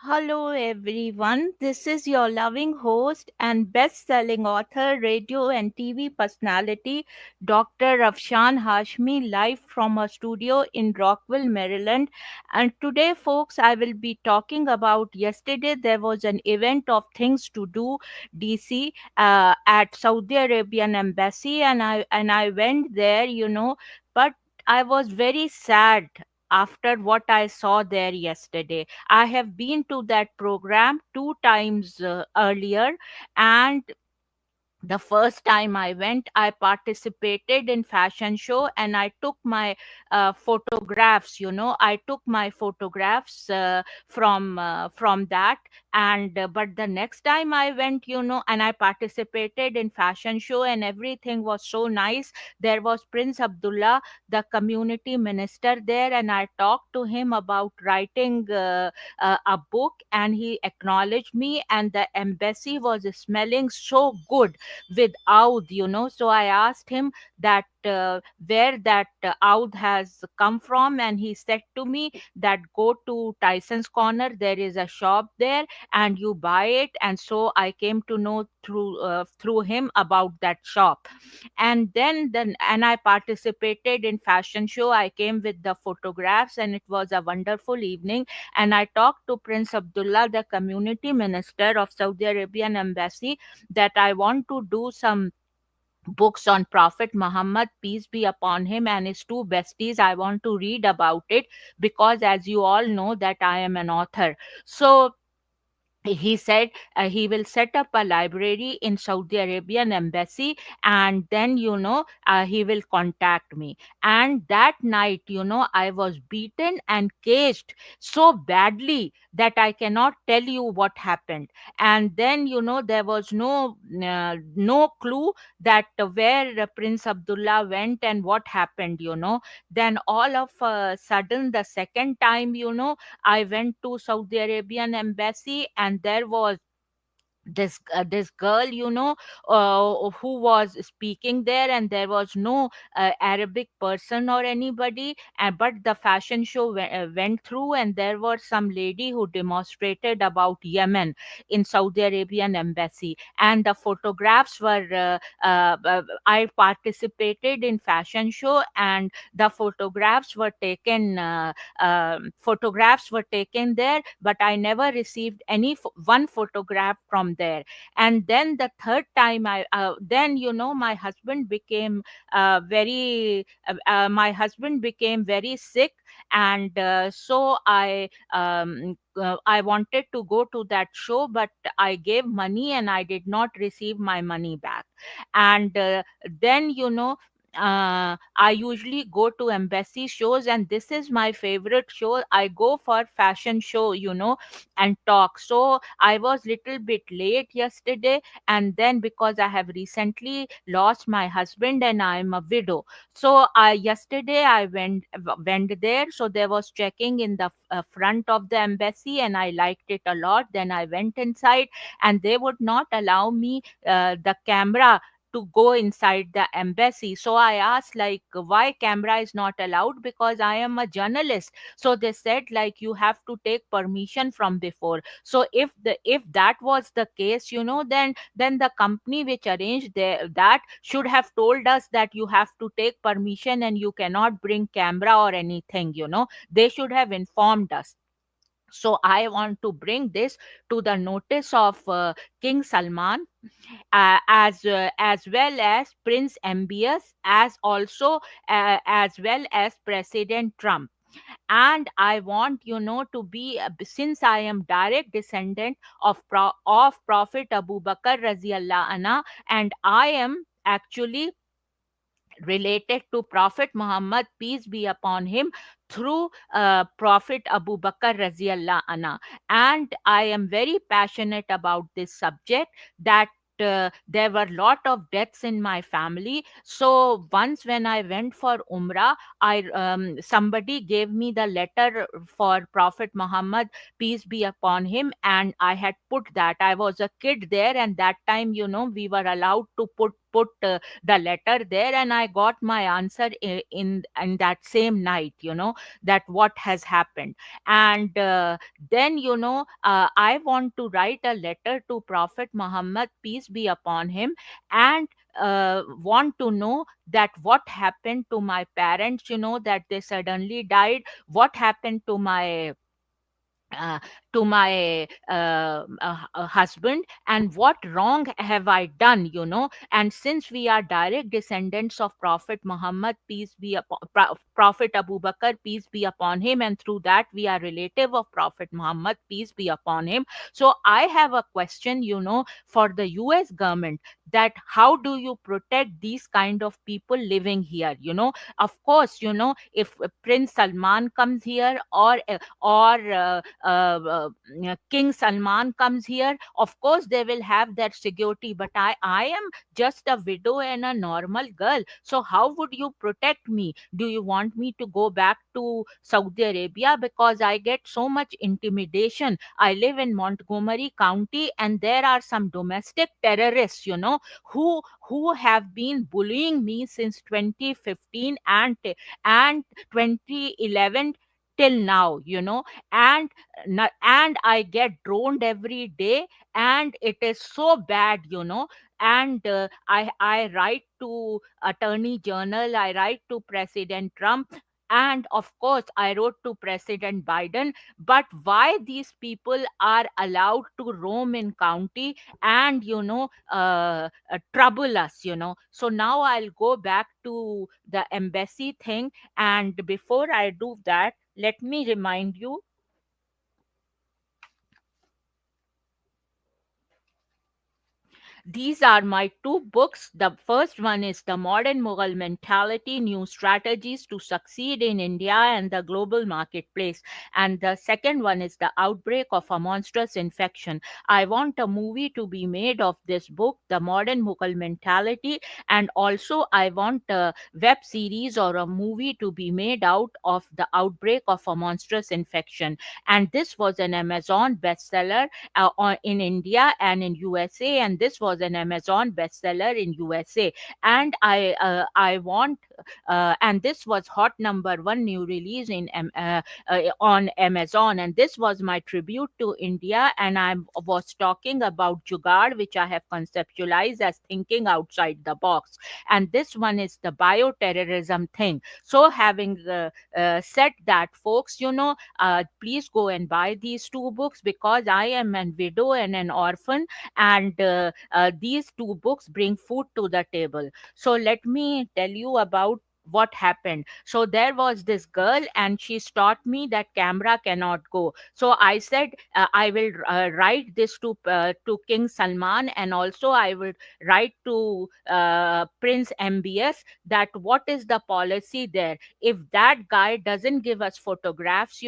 Hello, everyone. This is your loving host and best selling author, radio, and TV personality, Dr. Afshan Hashmi, live from a studio in Rockville, Maryland. And today, folks, I will be talking about yesterday there was an event of things to do, DC, at Saudi Arabian embassy, and I went there, but I was very sad after what I saw there yesterday. I have been to that program two times earlier, and the first time I went, I participated in fashion show and I took my photographs. I took my photographs from that. And but the next time I went, and I participated in fashion show and everything was so nice. There was Prince Abdullah, the community minister there, and I talked to him about writing a book, and he acknowledged me. And the embassy was smelling so good with oud. So I asked him that where that oud has come from, and he said to me that go to Tyson's Corner, there is a shop there and you buy it. And so I came to know through him about that shop. And I participated in fashion show. I came with the photographs and it was a wonderful evening. And I talked to Prince Abdullah, the community minister of Saudi Arabian embassy, that I want to do some books on Prophet Muhammad, peace be upon him, and his two besties. I want to read about it because, as you all know, that I am an author. So he said he will set up a library in Saudi Arabian embassy, and then he will contact me. And that night, I was beaten and caged so badly that I cannot tell you what happened. And then there was no clue that where Prince Abdullah went and what happened. Then all of a sudden, the second time, I went to Saudi Arabian embassy, and there was this girl, who was speaking there, and there was no Arabic person or anybody. But the fashion show went through, and there was some lady who demonstrated about Yemen in Saudi Arabian embassy, and the photographs were I participated in fashion show, and the photographs were taken there, but I never received any one photograph from there. And then the third time, I then my husband became very sick. And so I wanted to go to that show, but I gave money and I did not receive my money back. And then I usually go to embassy shows, and this is my favorite show. I go for fashion show, and talk. So I was little bit late yesterday, and then because I have recently lost my husband and I am a widow, so yesterday I went there. So there was checking in the front of the embassy, and I liked it a lot. Then I went inside, and they would not allow me the camera to go inside the embassy. So I asked, like, why camera is not allowed, because I am a journalist. So they said, like, you have to take permission from before. So if that was the case, then the company which arranged that should have told us that you have to take permission and you cannot bring camera or anything. They should have informed us. So I want to bring this to the notice of King Salman, as well as Prince Ambius, as well as President Trump. And I want to be, since I am direct descendant of Prophet Abu Bakr Raziallah Anha, and I am actually related to Prophet Muhammad, peace be upon him, through Prophet Abu Bakr Raziallah Anha. And I am very passionate about this subject, that there were lot of deaths in my family. So once when I went for Umrah, I somebody gave me the letter for Prophet Muhammad, peace be upon him, and I had put that. I was a kid there, and that time we were allowed to put the letter there, and I got my answer in that same night, that what has happened. And then, I want to write a letter to Prophet Muhammad, peace be upon him, and want to know that what happened to my parents, that they suddenly died, what happened uh, to my husband, and what wrong have I done, and since we are direct descendants of Prophet Muhammad, peace be upon Prophet Abu Bakr, peace be upon him, and through that we are relative of Prophet Muhammad, peace be upon him. So I have a question, for the US government, that how do you protect these kind of people living here, of course, if Prince Salman comes here, or King Salman comes here, of course they will have that security. But I am just a widow and a normal girl. So how would you protect me? Do you want me to go back to Saudi Arabia? Because I get so much intimidation. I live in Montgomery County, and there are some domestic terrorists, who have been bullying me since 2015 and 2011 till now, and and I get droned every day, and it is so bad, and I write to Attorney General, I write to President Trump, and of course I wrote to President Biden. But why these people are allowed to roam in county and trouble us, so now I'll go back to the embassy thing. And before I do that, let me remind you, these are my two books. The first one is The Modern Mughal Mentality, New Strategies to Succeed in India and the Global Marketplace. And the second one is The Outbreak of a Monstrous Infection. I want a movie to be made of this book, The Modern Mughal Mentality, and also I want a web series or a movie to be made out of The Outbreak of a Monstrous Infection. And this was an Amazon bestseller in India and in USA, and this was an Amazon bestseller in USA. And I want and this was hot number one new release on Amazon, and this was my tribute to India. And I was talking about Jugaad, which I have conceptualized as thinking outside the box. And this one is the bioterrorism thing. So having said that, folks, please go and buy these two books, because I am an widow and an orphan, and these two books bring food to the table. So let me tell you about what happened. So there was this girl, and she taught me that camera cannot go. So I said, I will write this to King Salman, and also I will write to Prince MBS, that what is the policy there. If that guy doesn't give us photographs,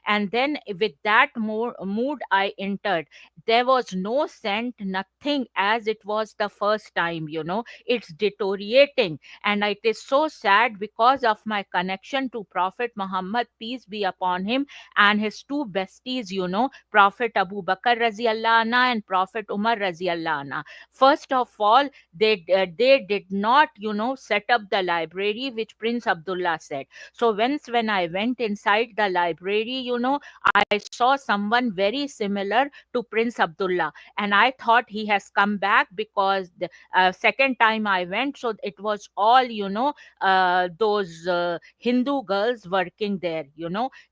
and then with that mood I entered. There was no scent, nothing, as it was the first time. It's deteriorating, and it is so sad because of my connection to Prophet Muhammad, peace be upon him, and his two besties, Prophet Abu Bakr Raziallah anha and Prophet Umar Raziallah anha. First of all, they did not, set up the library which Prince Abdullah said. So once when I went inside the library, I saw someone very similar to Prince Abdullah, and I thought he has come back, because the second time I went, so it was all, those Hindu girls working there,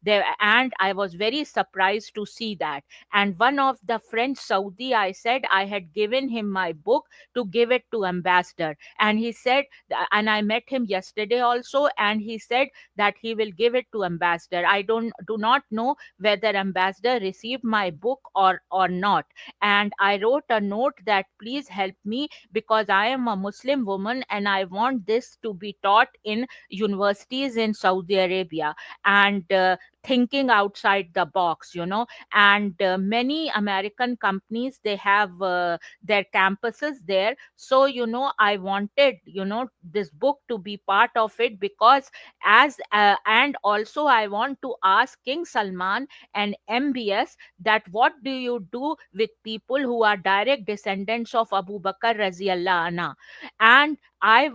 there. And I was very surprised to see that. And one of the French Saudi, I said I had given him my book to give it to ambassador, and he said, and I met him yesterday also, and he said that he will give it to ambassador. I do not know whether ambassador received my book or not. And I wrote a note that please help me, because I am a Muslim woman and I want this to be taught in universities in Saudi Arabia, and thinking outside the box, and many American companies, they have their campuses there. So I wanted this book to be part of it, because as and also I want to ask King Salman and MBS that what do you do with people who are direct descendants of Abu Bakr Raziallah Anha. And I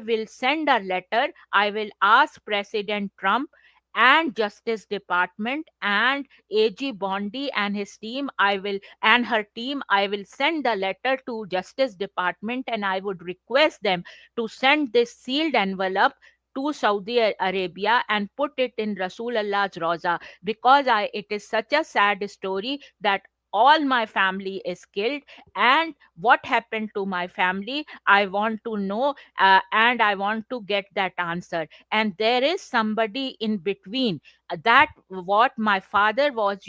will send a letter. I will ask President Trump and Justice Department and AG Bondi and his team, I will, and her team, I will send the letter to Justice Department, and I would request them to send this sealed envelope to Saudi Arabia and put it in Rasulullah's Roza, because it is such a sad story that all my family is killed, and what happened to my family, I want to know, and I want to get that answer. And there is somebody in between, that what my father was,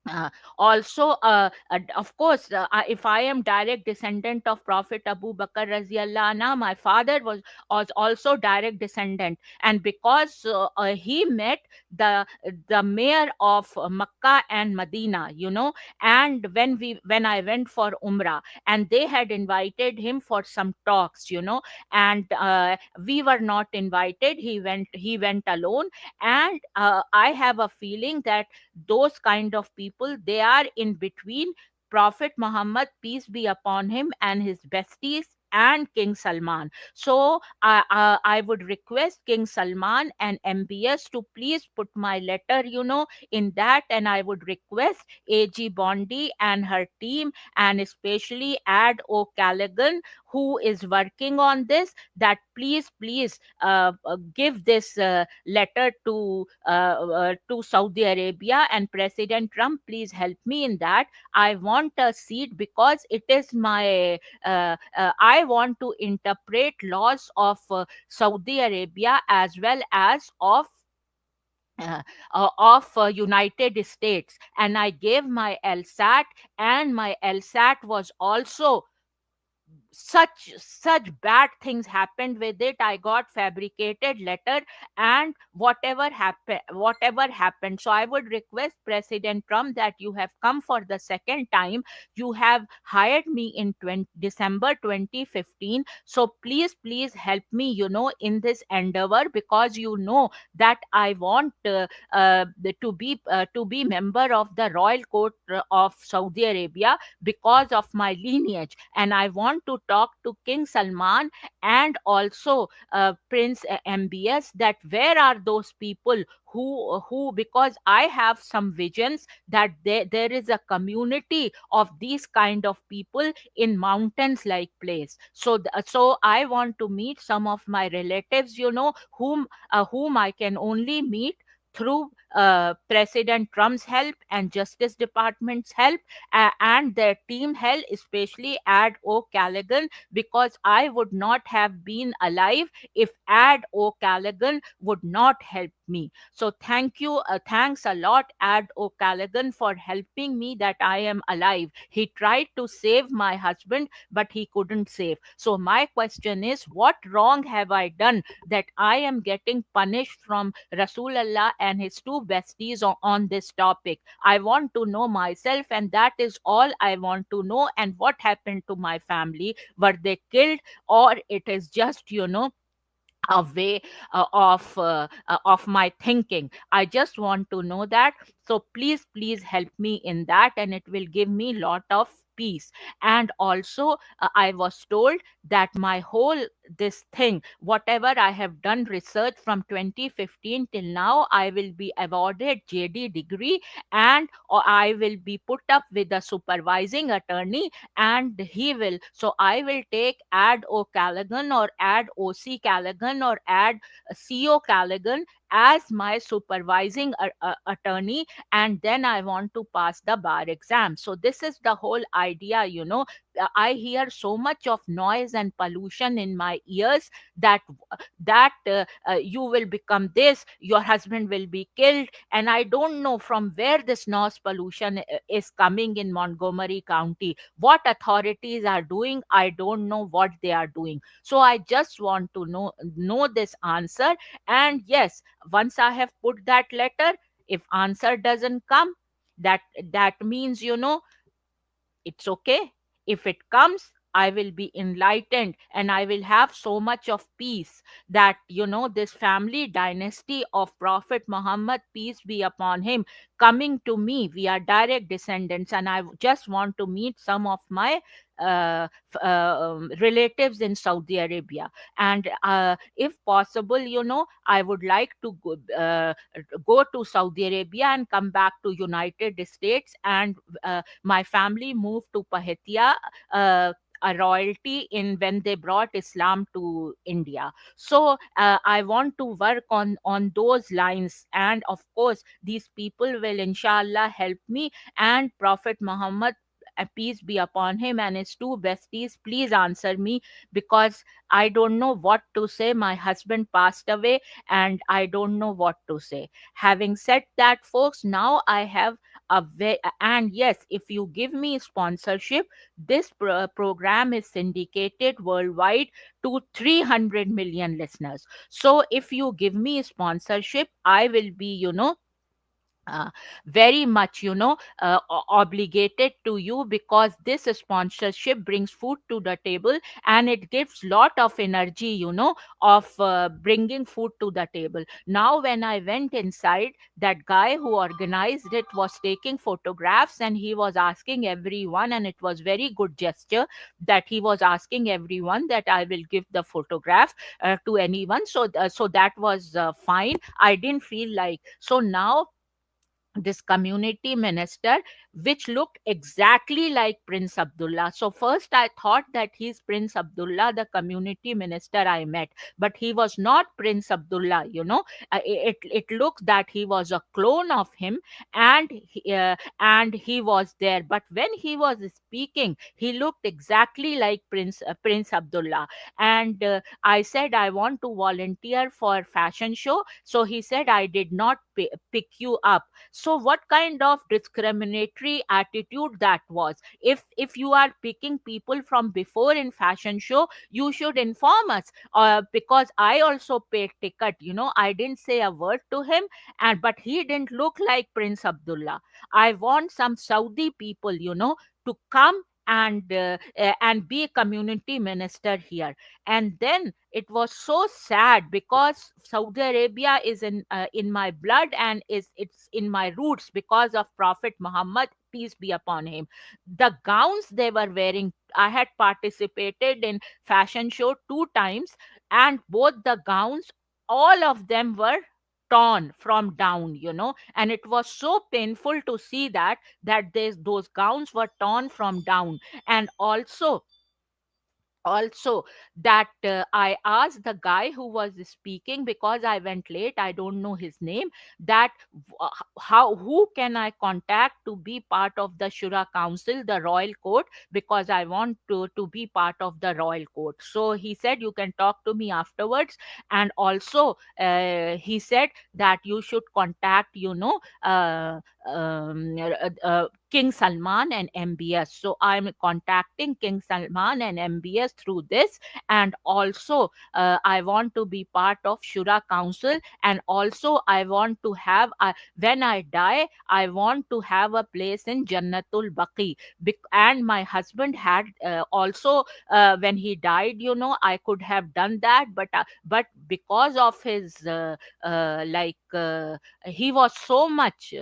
uh, also of course, if I am direct descendant of Prophet Abu Bakr Raziallah anha, my father was also direct descendant, and because he met the mayor of Makkah and Medina, and when I went for Umrah, and they had invited him for some talks, and we were not invited. He went alone. And I have a feeling that those kind of people, they are in between Prophet Muhammad, peace be upon him, and his besties and King Salman. So I would request King Salman and MBS to please put my letter, in that, and I would request AG Bondi and her team, and especially Ad O'Callaghan, who is working on this, that please give this letter to Saudi Arabia, and President Trump, please help me in that. I want a seat, because it is my I want to interpret laws of Saudi Arabia as well as of United States, and I gave my LSAT, and my LSAT was also such bad things happened with it. I got fabricated letter, and whatever happened. So I would request President Trump that you have come for the second time. You have hired me in December 2015. So please help me, in this endeavor, because that I want to be member of the royal court of Saudi Arabia, because of my lineage. And I want to talk to King Salman and also Prince MBS, that where are those people who because I have some visions that there is a community of these kind of people in mountains like place. So I want to meet some of my relatives, whom I can only meet through President Trump's help and Justice Department's help, and their team help, especially Ad O'Callaghan, because I would not have been alive if Ad O'Callaghan would not help me. So thanks a lot, Ad O'Callaghan, for helping me that I am alive. He tried to save my husband, but he couldn't save. So my question is, what wrong have I done that I am getting punished from Rasulullah and his two besties on this topic? I want to know myself, and that is all I want to know. And what happened to my family? Were they killed, or it is just, a way of my thinking? I just want to know that. So please help me in that, and it will give me lot of peace. And also, I was told that my whole this thing, whatever I have done research from 2015 till now, I will be awarded JD degree, and or I will be put up with a supervising attorney, and he will, so I will take Ad O'Callaghan or Ad OC Callaghan or Ad CO Callaghan as my supervising attorney, and then I want to pass the bar exam. So this is the whole idea, I hear so much of noise and pollution in my ears that you will become this, your husband will be killed, and I don't know from where this noise pollution is coming in Montgomery County. What authorities are doing, I don't know what they are doing. So I just want to know this answer. And yes, once I have put that letter, if answer doesn't come, that that means, it's okay. If it comes, I will be enlightened and I will have so much of peace that, this family dynasty of Prophet Muhammad, peace be upon him, coming to me. We are direct descendants, and I just want to meet some of my relatives in Saudi Arabia. And if possible, I would like to go to Saudi Arabia and come back to United States, and my family moved to Pahetia, uh, a royalty in when they brought Islam to India. So I want to work on those lines, and of course these people will inshallah help me. And Prophet Muhammad, peace be upon him, and his two besties, please answer me, because I don't know what to say. My husband passed away and I don't know what to say. Having said that, folks, now I have a way. And yes, if you give me sponsorship, this program is syndicated worldwide to 300 million listeners. So if you give me sponsorship, I will be, uh, very much, obligated to you, because this sponsorship brings food to the table, and it gives lot of energy, of bringing food to the table. Now when I went inside, that guy who organized it was taking photographs, and he was asking everyone, and it was very good gesture that he was asking everyone that I will give the photograph to anyone. So that was fine. I didn't feel like. So now this community minister, which looked exactly like Prince Abdullah. So first I thought that he's Prince Abdullah, the community minister I met, but he was not Prince Abdullah. It looked that he was a clone of him, and he was there. But when he was speaking, he looked exactly like Prince Abdullah. And I said I want to volunteer for fashion show. So he said I did not pick you up. So what kind of discriminatory attitude that was? If you are picking people from before in fashion show, you should inform us, because I also paid ticket. I didn't say a word to him, and but he didn't look like Prince Abdullah. I want some Saudi people, to come and be a community minister here. And then it was so sad, because Saudi Arabia is in my blood, and it's in my roots because of Prophet Muhammad, peace be upon him. The gowns they were wearing, I had participated in fashion show 2 times, and both the gowns, all of them were torn from down, and it was so painful to see that those gowns were torn from down. And also that I asked the guy who was speaking, because I went late, I don't know his name, that how who can I contact to be part of the Shura Council, the royal court, because I want to be part of the royal court. So he said you can talk to me afterwards. And also he said that you should contact, King Salman and MBS. So I'm contacting King Salman and MBS through this. And also, I want to be part of Shura Council. And also, I want to have, when I die, I want to have a place in Jannatul Baqi. And my husband had also, when he died, I could have done that. But because of his, he was so much.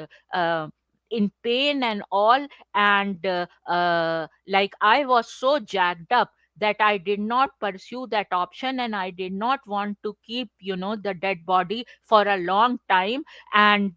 In pain and all, and like I was so jacked up that I did not pursue that option, and I did not want to keep, the dead body for a long time, and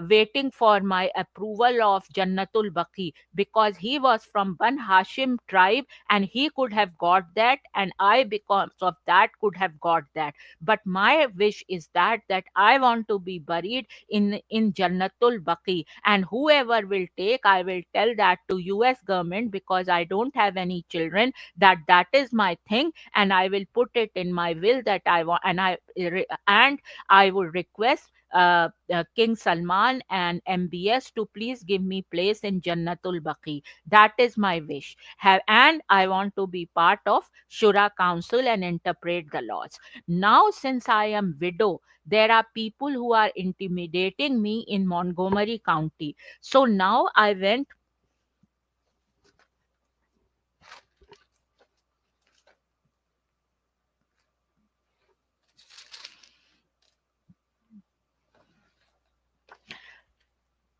waiting for my approval of Jannatul Baqi, because he was from Ban Hashim tribe and he could have got that, and I, because of that, could have got that. But my wish is that I want to be buried in Jannatul Baqi, and whoever will take, I will tell that to US government, because I don't have any children, that is my thing, and I will put it in my will that I want, and I would request King Salman and MBS to please give me place in Jannatul Baqi. That is my wish. And I want to be part of Shura Council and interpret the laws. Now, since I am widow, there are people who are intimidating me in Montgomery County. So now I went,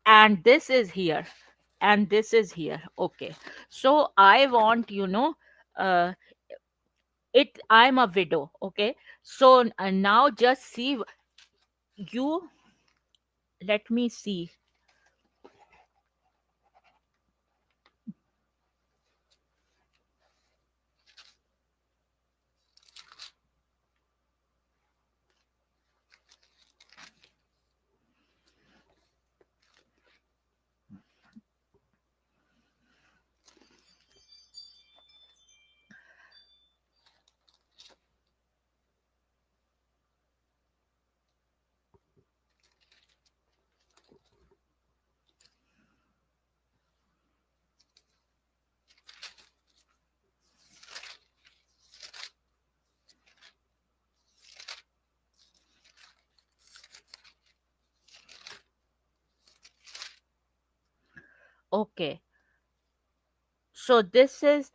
and this is here, and this is here. Okay. So I want, uh, I'm a widow. Okay. So now just see, you, let me see. Okay. So this is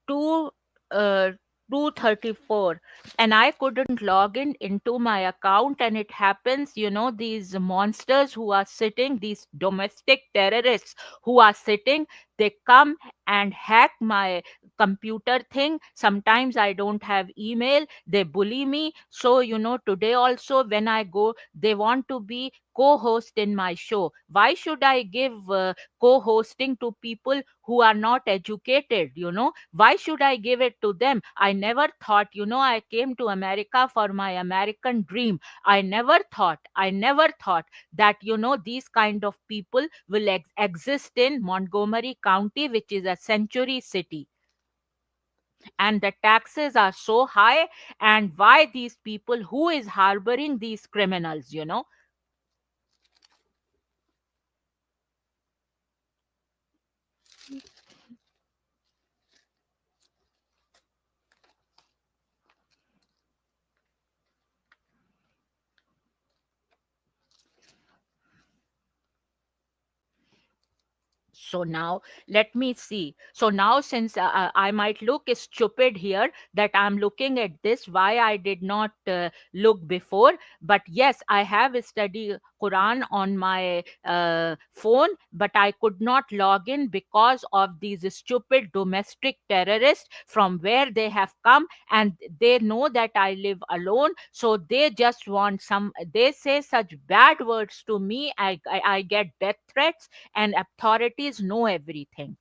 2 uh 2:34, and I couldn't log in into my account, and it happens, these monsters who are sitting, these domestic terrorists who are sitting, they come and hack my computer thing. Sometimes I don't have email, they bully me. So, today also when I go, they want to be co-host in my show. Why should I give co-hosting to people who are not educated? Why should I give it to them? I never thought, I came to America for my American dream. I never thought that, these kind of people will exist in Montgomery County, which is a century city, and the taxes are so high. And why these people, who is harboring these criminals? So now let me see. So now, since I might look stupid here that I'm looking at this, why I did not look before. But yes, I have studied Quran on my phone, but I could not log in because of these stupid domestic terrorists from where they have come, and they know that I live alone, so they just want some, they say such bad words to me. I get death threats, and authorities know everything.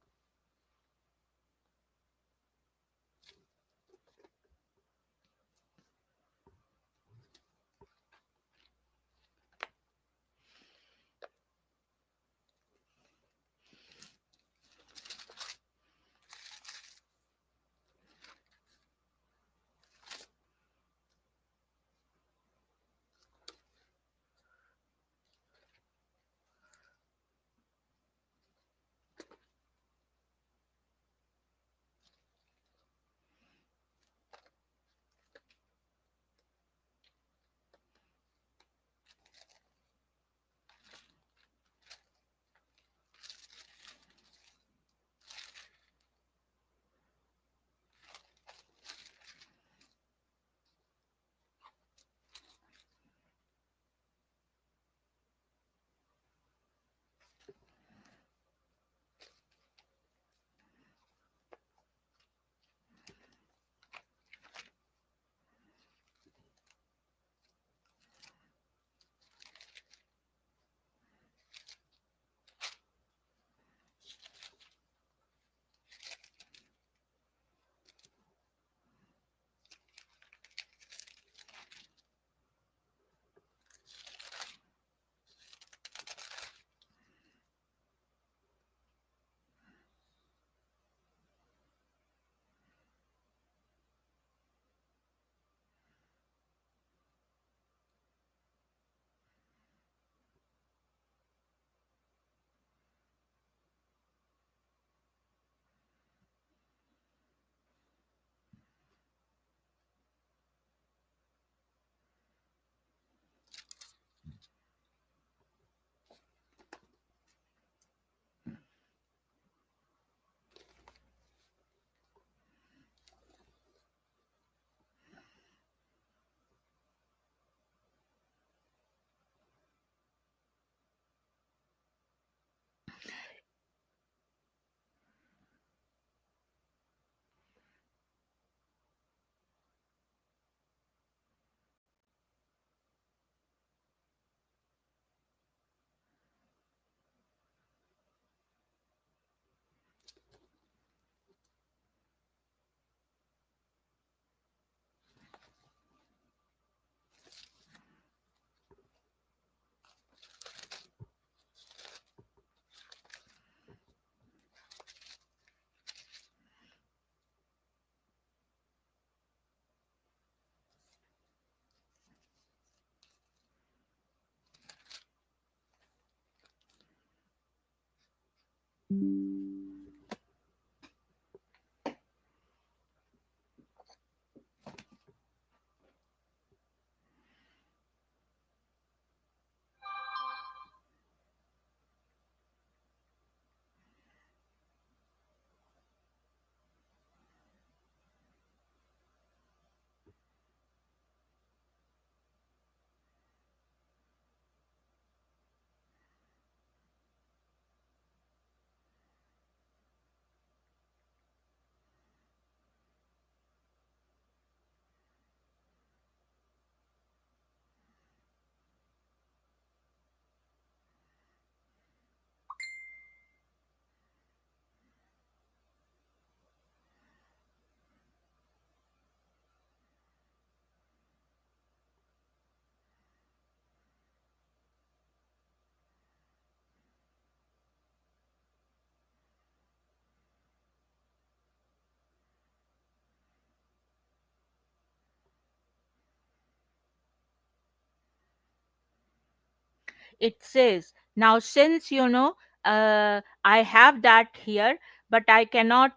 It says, now since I have that here, but I cannot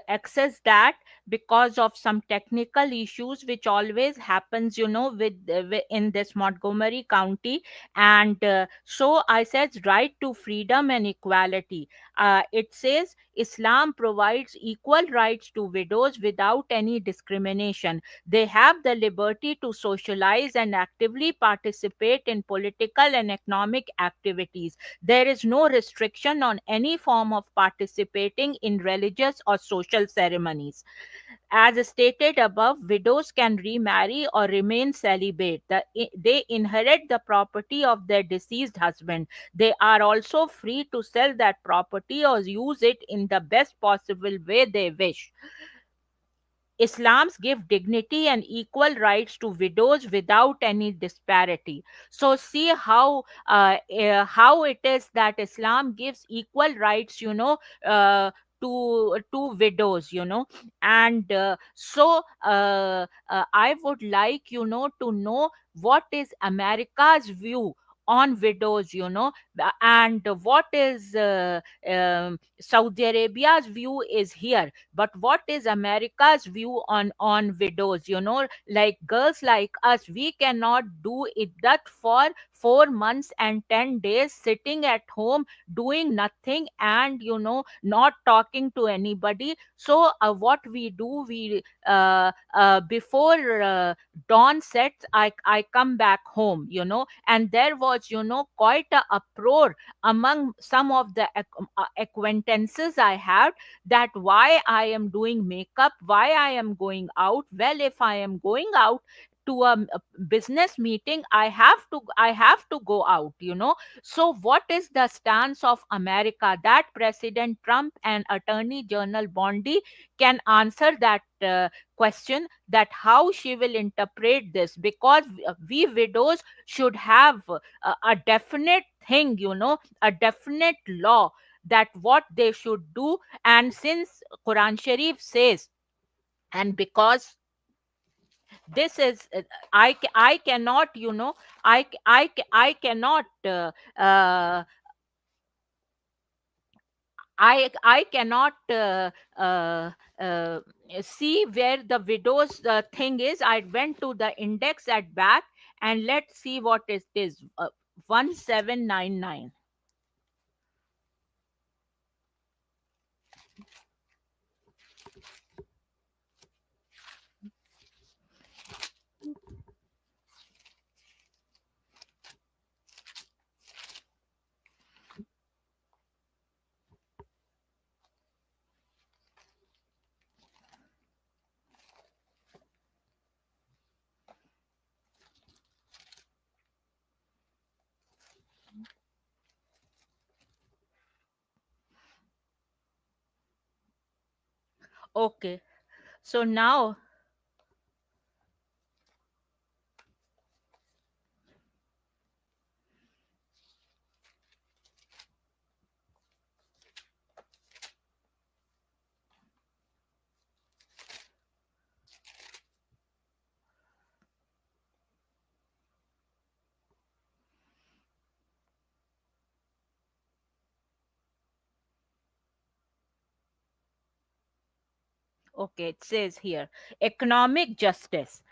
access that because of some technical issues which always happens, in this Montgomery County. And so I says right to freedom and equality. It says Islam provides equal rights to widows without any discrimination. They have the liberty to socialize and actively participate in political and economic activities. There is no restriction on any form of participating in religious or social ceremonies. As stated above, widows can remarry or remain celibate. They inherit the property of their deceased husband. They are also free to sell that property or use it in the best possible way they wish. Islam's give dignity and equal rights to widows without any disparity. So see how it is that Islam gives equal rights, to widows, and I would like to know what is America's view on widows, and what is Saudi Arabia's view is here, but what is America's view on widows? Like girls like us, we cannot do it that for 4 months and 10 days sitting at home doing nothing, and not talking to anybody. So what we do, we before dawn sets, I come back home, and there was quite a uproar among some of the acquaintances I had, that why I am doing makeup, why I am going out. Well, if I am going out to a business meeting, I have to go out, so what is the stance of America? That President Trump and Attorney General Bondi can answer that question, that how she will interpret this, because we widows should have a definite thing, a definite law, that what they should do. And since Quran Sharif says, and because this is I cannot, I cannot I cannot uh, uh, see where the widow's thing is. I went to the index at back, and let's see what it is. 1799. Okay, so now, okay, it says here, economic justice.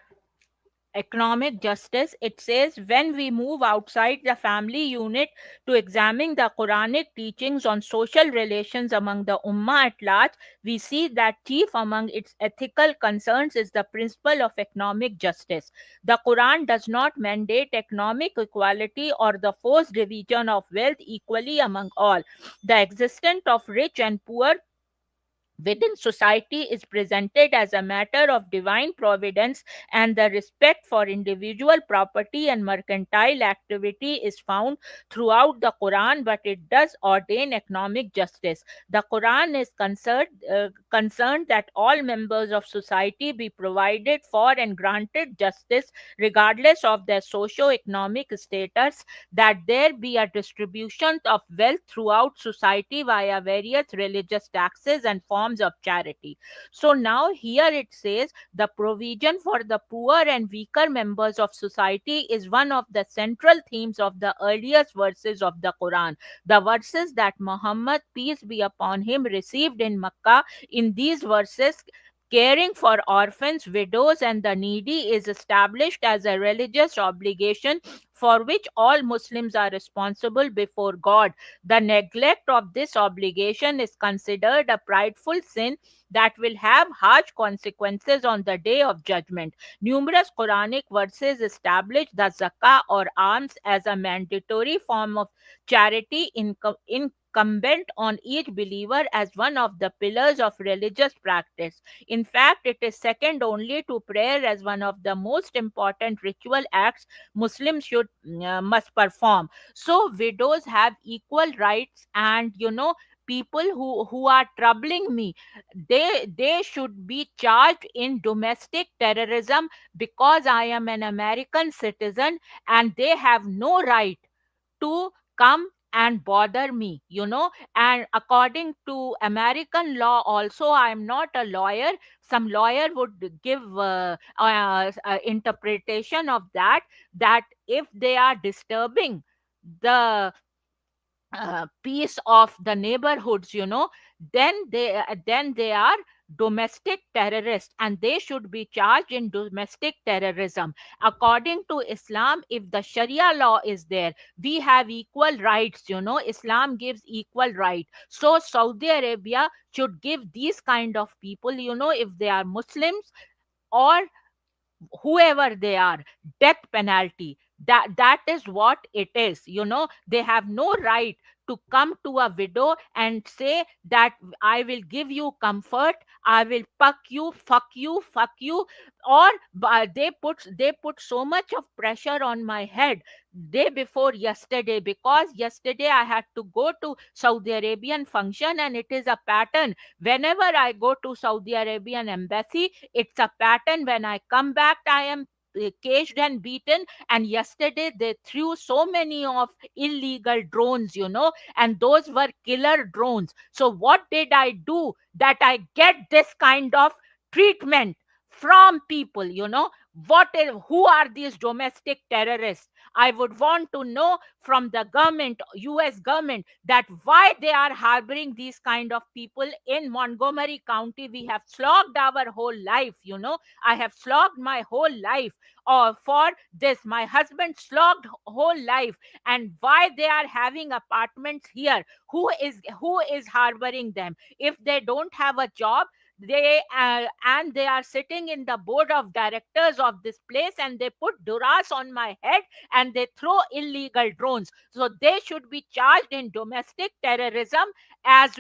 Economic justice, it says, when we move outside the family unit to examine the Quranic teachings on social relations among the Ummah at large, we see that chief among its ethical concerns is the principle of economic justice. The Quran does not mandate economic equality or the forced division of wealth equally among all. The existence of rich and poor within society is presented as a matter of divine providence, and the respect for individual property and mercantile activity is found throughout the Quran, but it does ordain economic justice. The Quran is concerned that all members of society be provided for and granted justice regardless of their socio-economic status, that there be a distribution of wealth throughout society via various religious taxes and forms forms of charity. So now here it says the provision for the poor and weaker members of society is one of the central themes of the earliest verses of the Quran. The verses that Muhammad, peace be upon him, received in Makkah. In these verses, caring for orphans, widows, and the needy is established as a religious obligation for which all Muslims are responsible before God. The neglect of this obligation is considered a prideful sin that will have harsh consequences on the day of judgment. Numerous Quranic verses establish the zakah or alms as a mandatory form of charity incumbent on each believer as one of the pillars of religious practice. In fact, it is second only to prayer as one of the most important ritual acts Muslims must perform. So widows have equal rights, and people who are troubling me, they should be charged in domestic terrorism because I am an American citizen, and they have no right to come and bother me. And according to American law also, I am not a lawyer. Some lawyer would give interpretation of that if they are disturbing the peace of the neighborhoods, then they are domestic terrorists, and they should be charged in domestic terrorism. According to Islam, if the Sharia law is there, we have equal rights. Islam gives equal right. So Saudi Arabia should give these kind of people, if they are Muslims or whoever they are, death penalty. That is what it is. They have no right to come to a widow and say that I will give you comfort, I will fuck you, or they put so much of pressure on my head day before yesterday, because yesterday I had to go to Saudi Arabian function, and it is a pattern. Whenever I go to Saudi Arabian embassy, it's a pattern. When I come back, I am caged and beaten. And yesterday they threw so many of illegal drones, and those were killer drones. So what did I do that I get this kind of treatment from people? Who are these domestic terrorists? I would want to know from the government, US government, that why they are harboring these kind of people in Montgomery County. We have slogged our whole life. I have slogged my whole life for this. My husband slogged whole life. And why they are having apartments here? Who is harboring them? If they don't have a job, and they are sitting in the board of directors of this place, and they put duras on my head, and they throw illegal drones. So they should be charged in domestic terrorism, and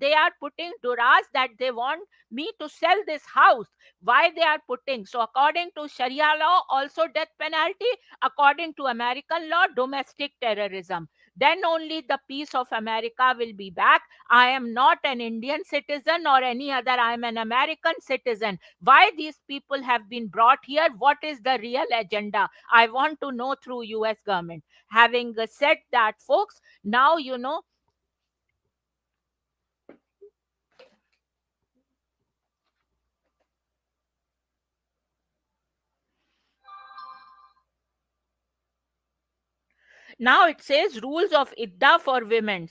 they are putting duras that they want me to sell this house. Why they are putting? So according to Sharia law, also death penalty. According to American law, domestic terrorism. Then only the peace of America will be back. I am not an Indian citizen or any other. I am an American citizen. Why these people have been brought here? What is the real agenda? I want to know through US government. Having said that, folks, now now it says rules of idda for women.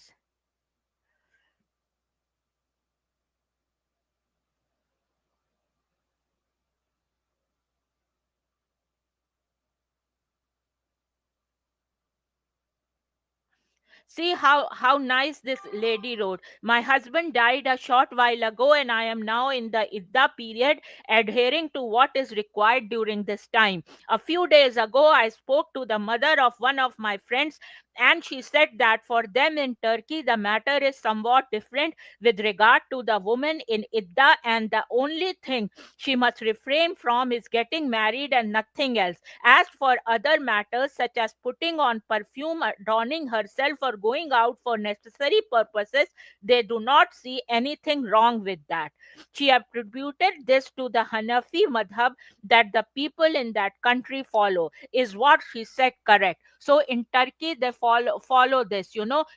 See how nice this lady wrote. My husband died a short while ago, and I am now in the idda period, adhering to what is required during this time. A few days ago, I spoke to the mother of one of my friends, and she said that for them in Turkey, the matter is somewhat different with regard to the woman in idda, and the only thing she must refrain from is getting married and nothing else. As for other matters such as putting on perfume, adorning herself, or going out for necessary purposes, they do not see anything wrong with that. She attributed this to the Hanafi madhab that the people in that country follow. Is what she said correct? So in Turkey, they follow this.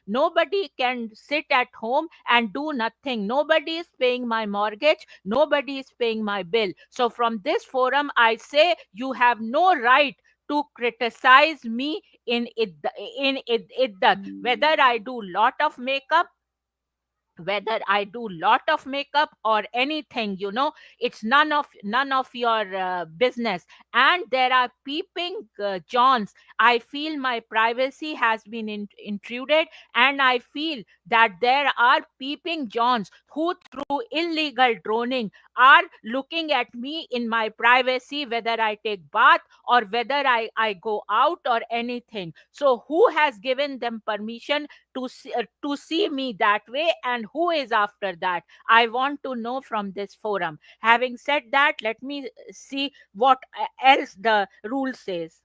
Nobody can sit at home and do nothing. Nobody is paying my mortgage, nobody is paying my bill. So from this forum I say, you have no right to criticize me in it, whether I do lot of makeup, whether I do lot of makeup or anything. It's none of your business. And there are peeping johns. I feel my privacy has been intruded, and I feel that there are peeping johns who through illegal droning are looking at me in my privacy, whether I take bath or whether I go out or anything. So who has given them permission to see me that way, and who is after that? I want to know from this forum. Having said that, let me see what else the rule says.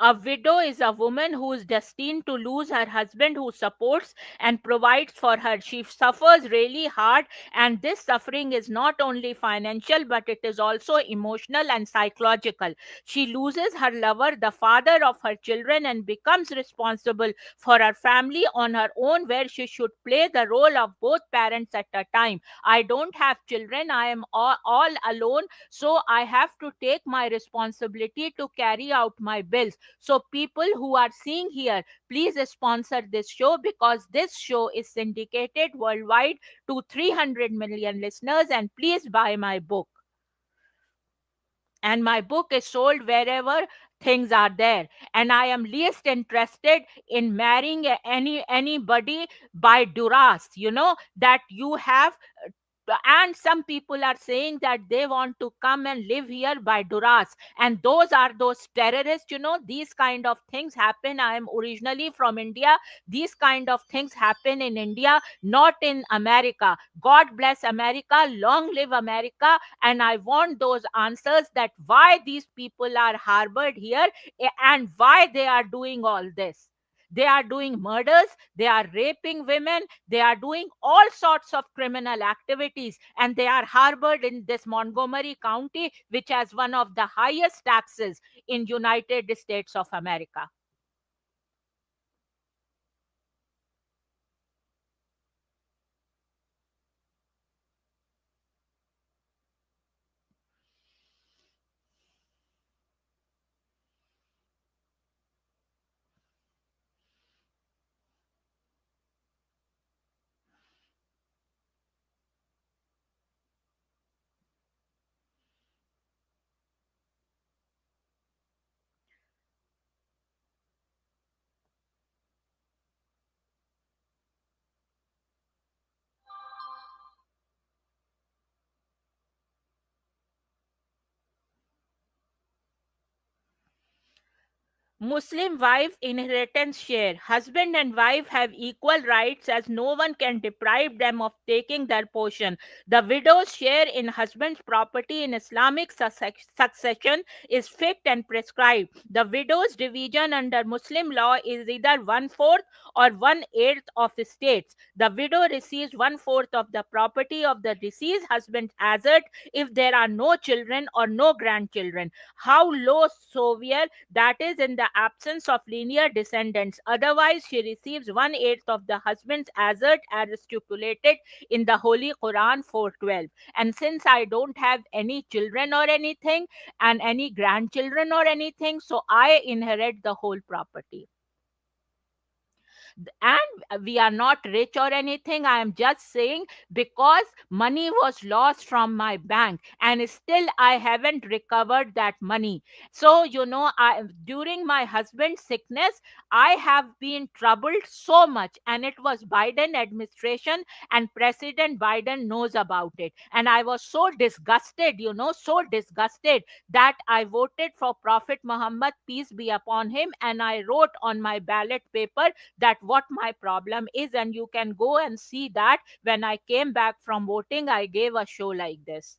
A widow is a woman who is destined to lose her husband who supports and provides for her. She suffers really hard, and this suffering is not only financial but it is also emotional and psychological. She loses her lover, the father of her children, and becomes responsible for her family on her own, where she should play the role of both parents at a time. I don't have children, I am all alone, so I have to take my responsibility to carry out my bills. So, people who are seeing here, please sponsor this show, because this show is syndicated worldwide to 300 million listeners. And please buy my book. And my book is sold wherever things are there. And I am least interested in marrying anybody by duress. That you have. And some people are saying that they want to come and live here by duras, and those terrorists. These kind of things happen. I am originally from India. These kind of things happen in India, not in America. God bless America, long live America. And I want those answers, that why these people are harbored here, and why they are doing all this. They are doing murders, they are raping women, they are doing all sorts of criminal activities, and they are harbored in this Montgomery County, which has one of the highest taxes in United States of America. Muslim wife inheritance share. Husband and wife have equal rights, as no one can deprive them of taking their portion. The widow's share in husband's property in Islamic succession is fixed and prescribed. The widow's division under Muslim law is either one fourth or one eighth of estates. The widow receives one fourth of the property of the deceased husband's asset if there are no children or no grandchildren. How low severe, that is, in the absence of linear descendants. Otherwise, she receives one eighth of the husband's asset as stipulated in the Holy Quran 4:12. And since I don't have any children or anything, and any grandchildren or anything, so I inherit the whole property. And we are not rich or anything. I am just saying, because money was lost from my bank, and still I haven't recovered that money. So, during my husband's sickness, I have been troubled so much, and it was Biden administration, and President Biden knows about it. And I was so disgusted, so disgusted, that I voted for Prophet Muhammad, peace be upon him, and I wrote on my ballot paper that what my problem is. And you can go and see that when I came back from voting, I gave a show like this.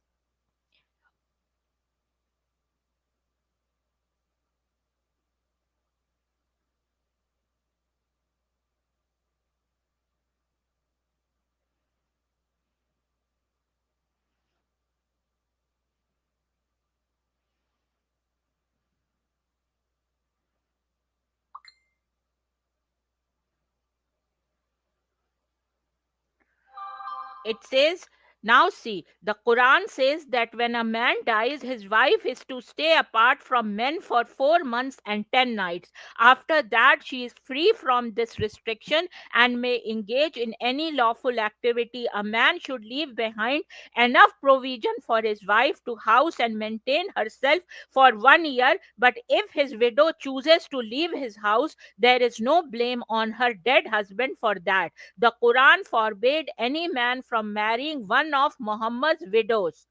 It says, now see, the Quran says that when a man dies, his wife is to stay apart from men for 4 months and 10 nights. After that, she is free from this restriction and may engage in any lawful activity. A man should leave behind enough provision for his wife to house and maintain herself for 1 year. But if his widow chooses to leave his house, there is no blame on her dead husband for that. The Quran forbade any man from marrying one of Muhammad's widows.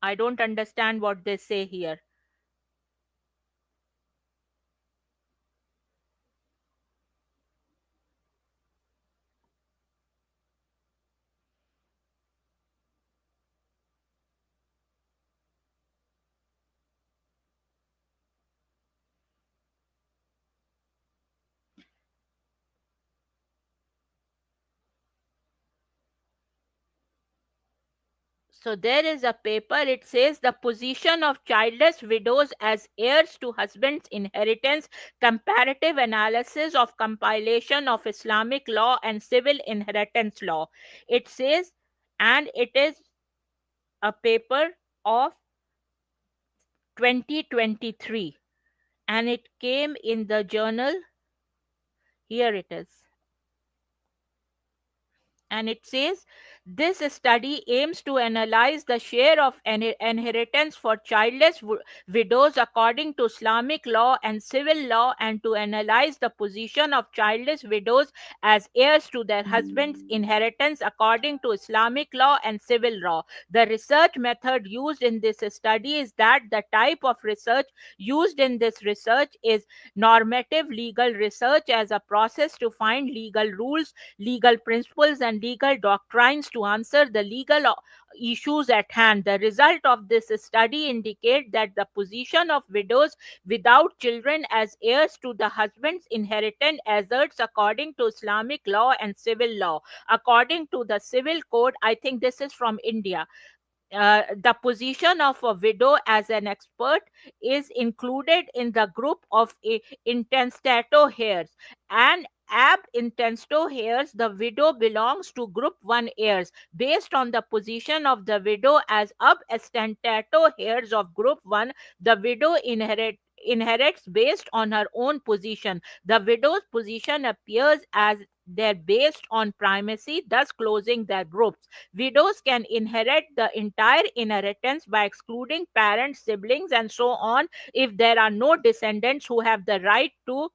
I don't understand what they say here. So there is a paper, it says the position of childless widows as heirs to husband's inheritance, comparative analysis of compilation of Islamic law and civil inheritance law. It says, and it is a paper of 2023, and it came in the journal. Here it is. And it says this study aims to analyze the share of inheritance for childless widows according to Islamic law and civil law, and to analyze the position of childless widows as heirs to their husband's inheritance according to Islamic law and civil law. The research method used in this study is that the type of research used in this research is normative legal research as a process to find legal rules, legal principles, and legal doctrines to answer the legal issues at hand. The result of this study indicate that the position of widows without children as heirs to the husband's inheritance asserts according to Islamic law and civil law. According to the civil code, I think this is from India, the position of a widow as an expert is included in the group of intestato heirs, and ab intestato heirs, the widow belongs to group 1 heirs based on the position of the widow as ab intestato heirs of group 1. The widow inherits based on her own position. The widow's position appears as they're based on primacy, thus closing their groups. Widows can inherit the entire inheritance by excluding parents, siblings, and so on if there are no descendants who have the right to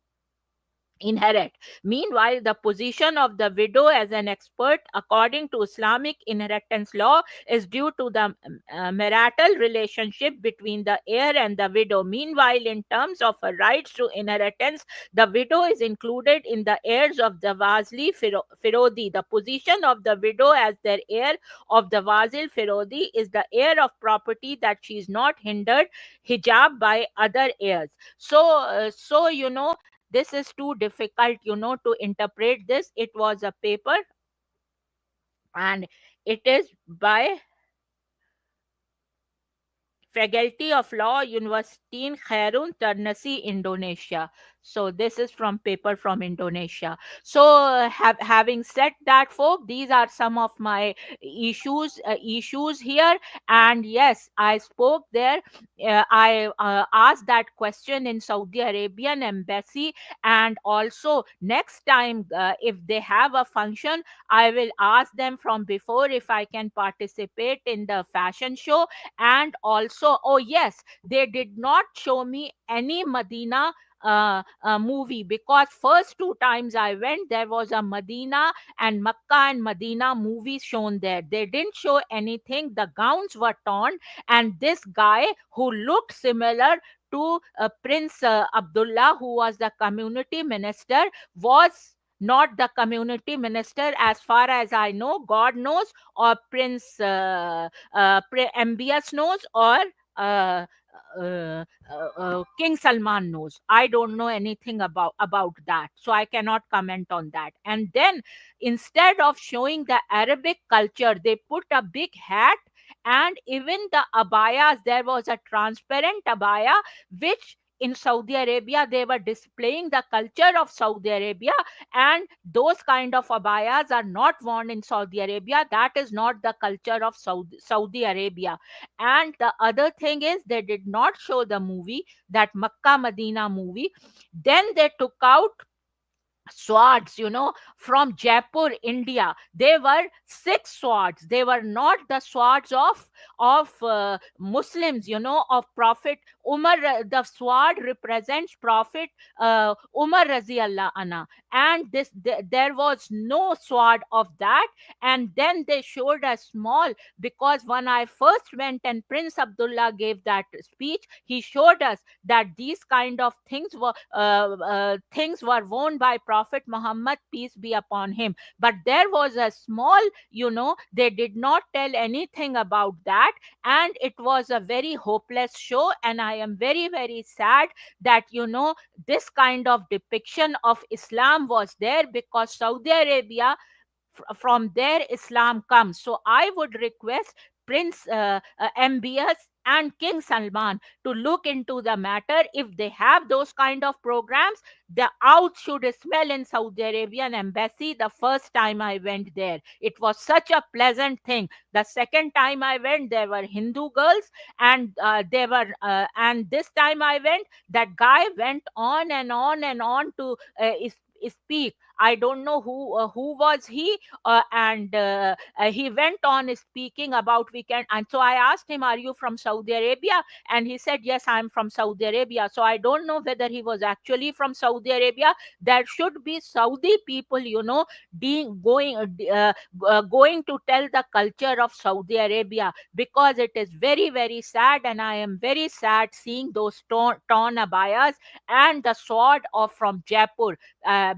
inherit. Meanwhile, the position of the widow as an expert according to Islamic inheritance law is due to the marital relationship between the heir and the widow. Meanwhile, in terms of her rights to inheritance, the widow is included in the heirs of the Wazili Firodi. The position of the widow as their heir of the Wazil Firodi is the heir of property that she is not hindered hijab by other heirs. So this is too difficult to interpret this. It was a paper, and it is by Faculty of Law, University in Khairun, Ternate, Indonesia. So this is from paper from Indonesia. So having said that, folk, these are some of my issues here. And yes, I spoke there. I asked that question in Saudi Arabian embassy, and also next time if they have a function, I will ask them from before if I can participate in the fashion show. And also, oh yes, they did not show me any Medina movie, because first two times I went, there was a Medina and Makkah and Medina movies shown there. They didn't show anything. The gowns were torn, and this guy who looked similar to Prince Abdullah, who was the community minister, was not the community minister as far as I know. God knows, or Prince MBS knows, or uh, King Salman knows. I don't know anything about that, so I cannot comment on that. And then instead of showing the Arabic culture, they put a big hat, and even the abayas. There was a transparent abaya which in Saudi Arabia, they were displaying the culture of Saudi Arabia, and those kind of abayas are not worn in Saudi Arabia. That is not the culture of Saudi Arabia. And the other thing is, they did not show the movie, that Makkah Medina movie. Then they took out swords, from Jaipur, India. They were six swords. They were not the swords of Muslims, of Prophet Umar. The sword represents Prophet Umar Razi Allah Anna, and there was no sword of that. And then they showed a small, because when I first went and Prince Abdullah gave that speech, he showed us that these kind of things were worn by Prophet Muhammad, peace be upon him. But there was a small, they did not tell anything about that, and it was a very hopeless show. And I am very, very sad that, this kind of depiction of Islam was there, because Saudi Arabia, from there Islam comes. So I would request Prince MBS and King Salman to look into the matter. If they have those kind of programs, the out should smell in Saudi Arabian embassy. The first time I went there, it was such a pleasant thing. The second time I went, there were Hindu girls, and and this time I went, that guy went on and on and on to speak. I don't know who was he, and he went on speaking about weekend. And so I asked him, "Are you from Saudi Arabia?" And he said, "Yes, I'm from Saudi Arabia." So I don't know whether he was actually from Saudi Arabia. There should be Saudi people, going to tell the culture of Saudi Arabia, because it is very, very sad, and I am very sad seeing those torn abayas and the sword of from Jaipur,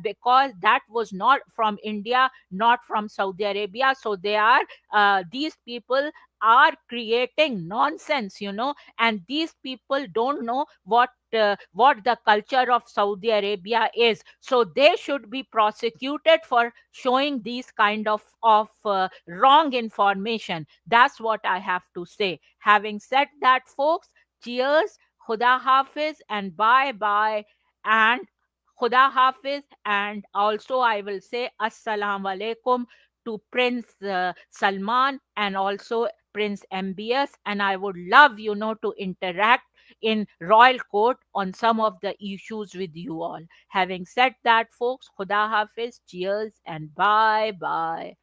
because that was not from India, not from Saudi Arabia. So these people are creating nonsense, and these people don't know what the culture of Saudi Arabia is. So they should be prosecuted for showing these kind of wrong information. That's what I have to say. Having said that, folks, cheers, Khuda Hafiz, and bye bye, and Khuda Hafiz, and also I will say Assalamu alaikum to Prince Salman, and also Prince MBS. And I would love, to interact in royal court on some of the issues with you all. Having said that, folks, Khuda Hafiz, cheers, and bye bye.